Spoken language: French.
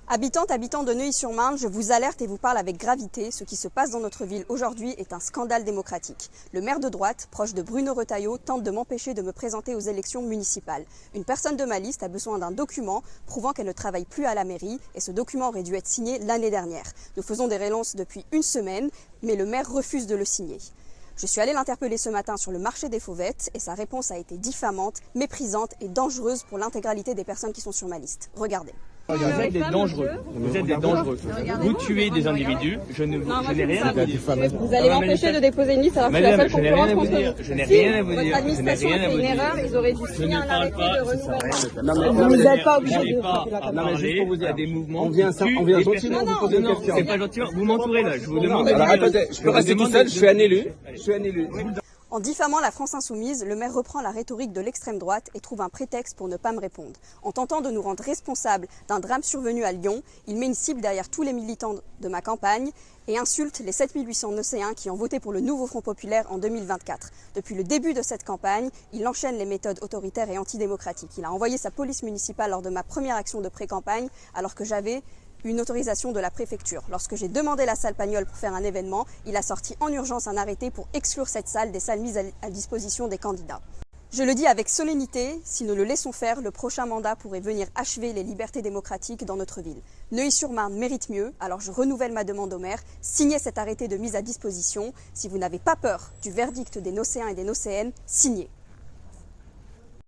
Habitants de Neuilly-sur-Marne, je vous alerte et vous parle avec gravité. Ce qui se passe dans notre ville aujourd'hui est un scandale démocratique. Le maire de droite, proche de Bruno Retailleau, tente de m'empêcher de me présenter aux élections municipales. Une personne de ma liste a besoin d'un document prouvant qu'elle ne travaille plus à la mairie et ce document aurait dû être signé l'année dernière. Nous faisons des relances depuis une semaine, mais le maire refuse de le signer. Je suis allée l'interpeller ce matin sur le marché des Fauvettes et sa réponse a été diffamante, méprisante et dangereuse pour l'intégralité des personnes qui sont sur ma liste. Regardez. Vous êtes des dangereux. Vous êtes des dangereux. Vous tuez des individus. Je n'ai rien à vous dire. Vous allez m'empêcher de déposer une liste alors que je suis la seule concurrence contre vous. Je n'ai rien à vous dire. Votre administration a fait une erreur. Ils auraient dû signer un arrêté de renouvellement. Vous n'êtes pas obligé de parler à des mouvements. On vient gentiment vous poser une question. C'est pas gentiment. Vous m'entourez là. Je vous demande. Alors attendez, je peux rester tout seul. Je suis un élu. En diffamant la France insoumise, le maire reprend la rhétorique de l'extrême droite et trouve un prétexte pour ne pas me répondre. En tentant de nous rendre responsables d'un drame survenu à Lyon, il met une cible derrière tous les militants de ma campagne et insulte les 7800 Nocéens qui ont voté pour le nouveau Front populaire en 2024. Depuis le début de cette campagne, il enchaîne les méthodes autoritaires et antidémocratiques. Il a envoyé sa police municipale lors de ma première action de pré-campagne alors que j'avais une autorisation de la préfecture. Lorsque j'ai demandé la salle Pagnol pour faire un événement, il a sorti en urgence un arrêté pour exclure cette salle des salles mises à disposition des candidats. Je le dis avec solennité, si nous le laissons faire, le prochain mandat pourrait venir achever les libertés démocratiques dans notre ville. Neuilly-sur-Marne mérite mieux, alors je renouvelle ma demande au maire, signez cet arrêté de mise à disposition. Si vous n'avez pas peur du verdict des Nocéens et des Nocéennes, signez.